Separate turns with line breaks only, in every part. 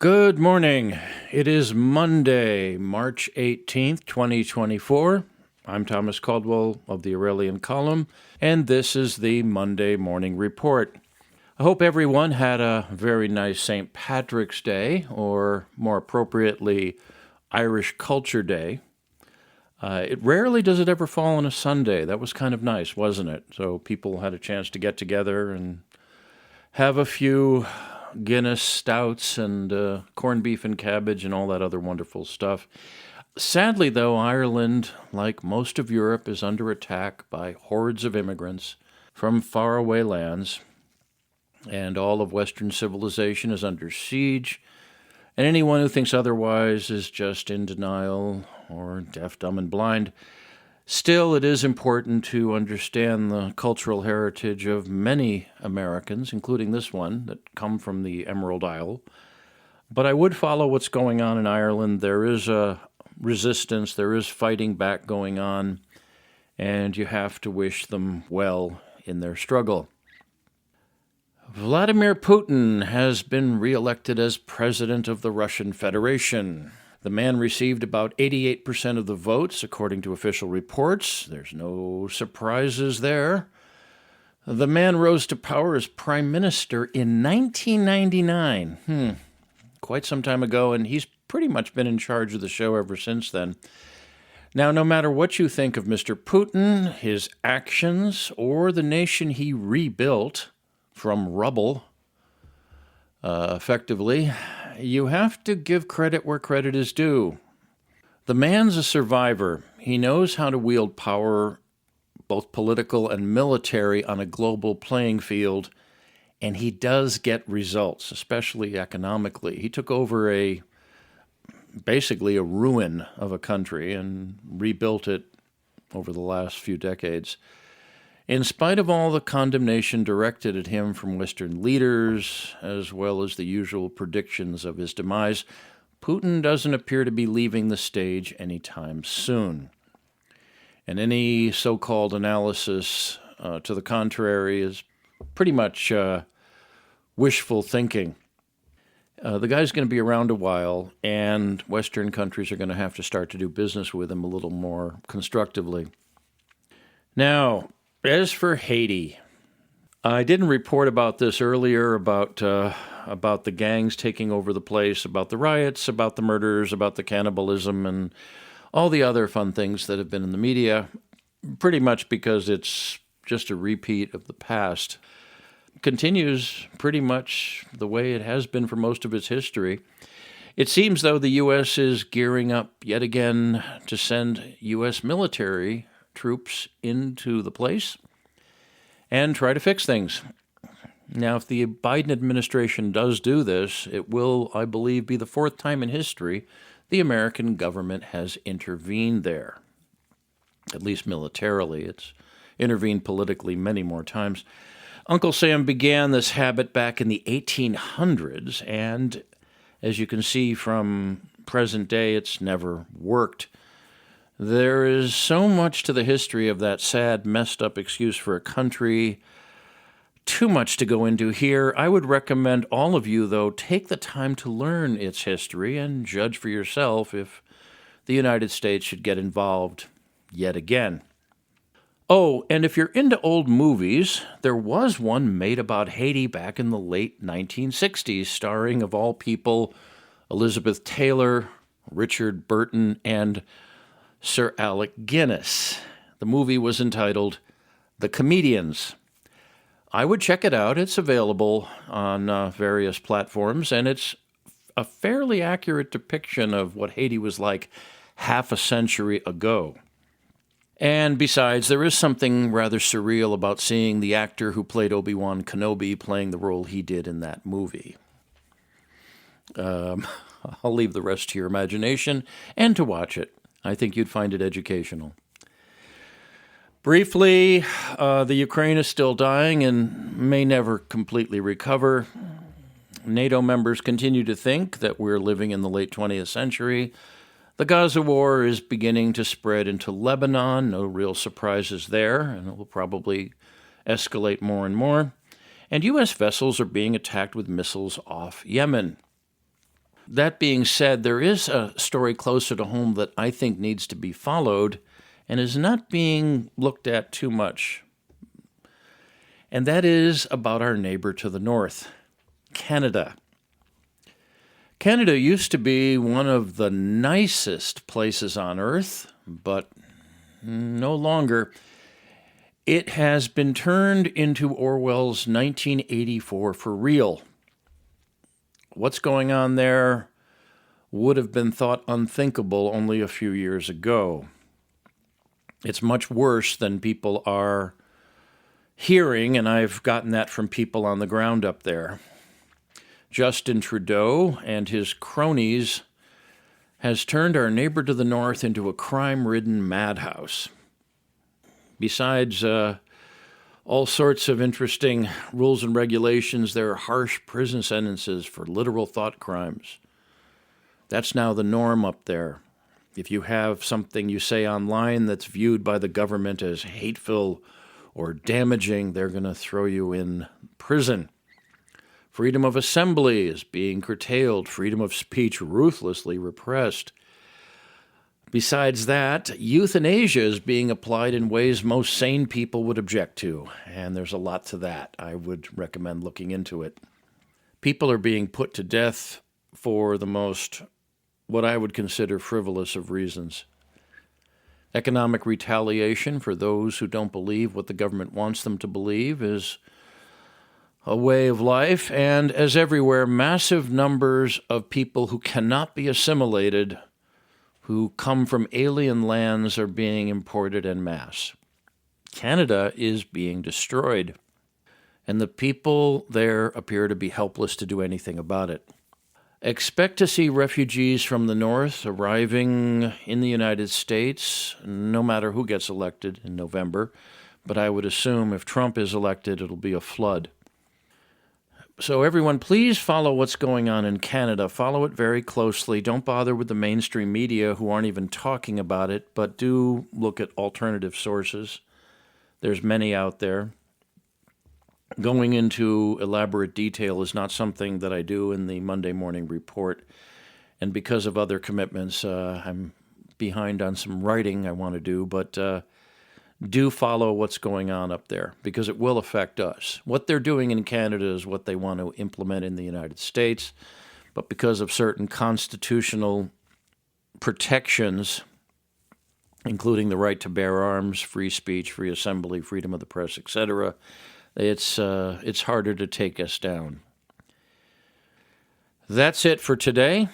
Good morning. It is Monday, March 18th, 2024. I'm Thomas Caldwell of the Aurelian Column, and this is the Monday Morning Report. I hope everyone had a very nice St. Patrick's Day, or more appropriately, Irish Culture Day. It rarely does it ever fall on a Sunday. That was kind of nice, wasn't it? So people had a chance to get together and have a few Guinness stouts and corned beef and cabbage and all that other wonderful stuff. Sadly, though, Ireland, like most of Europe, is under attack by hordes of immigrants from faraway lands, and all of Western civilization is under siege, and anyone who thinks otherwise is just in denial or deaf, dumb, and blind. Still, it is important to understand the cultural heritage of many Americans, including this one, that come from the Emerald Isle. But I would follow what's going on in Ireland. There is a resistance, there is fighting back going on, and you have to wish them well in their struggle. Vladimir Putin has been reelected as president of the Russian Federation. The man received about 88% of the votes, according to official reports. There's no surprises there. The man rose to power as prime minister in 1999. Quite some time ago, and he's pretty much been in charge of the show ever since then. Now, no matter what you think of Mr. Putin, his actions, or the nation he rebuilt from rubble, effectively, you have to give credit where credit is due. The man's a survivor. He knows how to wield power, both political and military, on a global playing field, and he does get results, especially economically. He took over basically a ruin of a country and rebuilt it over the last few decades. In spite of all the condemnation directed at him from Western leaders, as well as the usual predictions of his demise, Putin doesn't appear to be leaving the stage anytime soon. And any so-called analysis to the contrary is pretty much wishful thinking. The guy's going to be around a while, and Western countries are going to have to start to do business with him a little more constructively. Now, as for Haiti, I didn't report about this earlier, about the gangs taking over the place, about the riots, about the murders, about the cannibalism, and all the other fun things that have been in the media, pretty much because it's just a repeat of the past. Continues pretty much the way it has been for most of its history. It seems, though, the U.S. is gearing up yet again to send U.S. military troops into the place and try to fix things. Now, if the Biden administration does do this, it will, I believe, be the fourth time in history the American government has intervened there, at least militarily. It's intervened politically many more times. Uncle Sam began this habit back in the 1800s, and as you can see from present day, it's never worked. There is so much to the history of that sad, messed up excuse for a country. Too much to go into here. I would recommend all of you, though, take the time to learn its history and judge for yourself if the United States should get involved yet again. Oh, and if you're into old movies, there was one made about Haiti back in the late 1960s, starring, of all people, Elizabeth Taylor, Richard Burton, and Sir Alec Guinness. The movie was entitled The Comedians. I would check it out. It's available on various platforms, and it's a fairly accurate depiction of what Haiti was like half a century ago. And besides, there is something rather surreal about seeing the actor who played Obi-Wan Kenobi playing the role he did in that movie. I'll leave the rest to your imagination and to watch it. I think you'd find it educational. Briefly, the Ukraine is still dying and may never completely recover. NATO members continue to think that we're living in the late 20th century. The Gaza war is beginning to spread into Lebanon. No real surprises there, and it will probably escalate more and more. And U.S. vessels are being attacked with missiles off Yemen. That being said, there is a story closer to home that I think needs to be followed and is not being looked at too much. And that is about our neighbor to the north, Canada. Canada used to be one of the nicest places on earth, but no longer. It has been turned into Orwell's 1984 for real. What's going on there would have been thought unthinkable only a few years ago. It's much worse than people are hearing, and I've gotten that from people on the ground up there. Justin Trudeau and his cronies has turned our neighbor to the north into a crime-ridden madhouse. Besides all sorts of interesting rules and regulations, there are harsh prison sentences for literal thought crimes. That's now the norm up there. If you have something you say online that's viewed by the government as hateful or damaging, they're going to throw you in prison. Freedom of assembly is being curtailed. Freedom of speech ruthlessly repressed. Besides that, euthanasia is being applied in ways most sane people would object to, and there's a lot to that. I would recommend looking into it. People are being put to death for the most, what I would consider frivolous of reasons. Economic retaliation for those who don't believe what the government wants them to believe is a way of life, and as everywhere, massive numbers of people who cannot be assimilated, who come from alien lands, are being imported en masse. Canada is being destroyed, and the people there appear to be helpless to do anything about it. Expect to see refugees from the north arriving in the United States, no matter who gets elected in November, but I would assume if Trump is elected, it'll be a flood. So everyone, please follow what's going on in Canada. Follow it very closely. Don't bother with the mainstream media who aren't even talking about it, but do look at alternative sources. There's many out there. Going into elaborate detail is not something that I do in the Monday morning report. And because of other commitments, I'm behind on some writing I want to do, but do follow what's going on up there because it will affect us. What they're doing in Canada is what they want to implement in the United States, but because of certain constitutional protections, including the right to bear arms, free speech, free assembly, freedom of the press, etc., it's harder to take us down. That's it for today.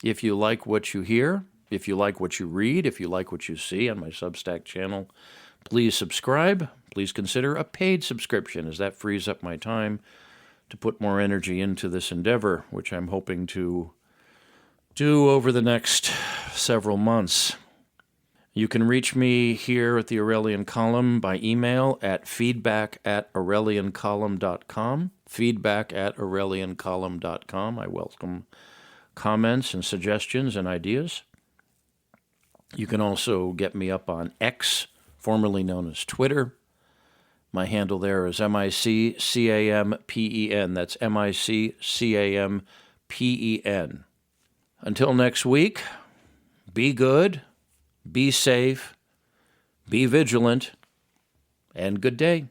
If you like what you hear, if you like what you read, if you like what you see on my Substack channel, please subscribe. Please consider a paid subscription, as that frees up my time to put more energy into this endeavor, which I'm hoping to do over the next several months. You can reach me here at the Aurelian Column by email at feedback@aureliancolumn.com, feedback@aureliancolumn.com. I welcome comments and suggestions and ideas. You can also get me up on X, formerly known as Twitter. My handle there is MICCAMPEN. That's MICCAMPEN. Until next week, be good, be safe, be vigilant, and good day.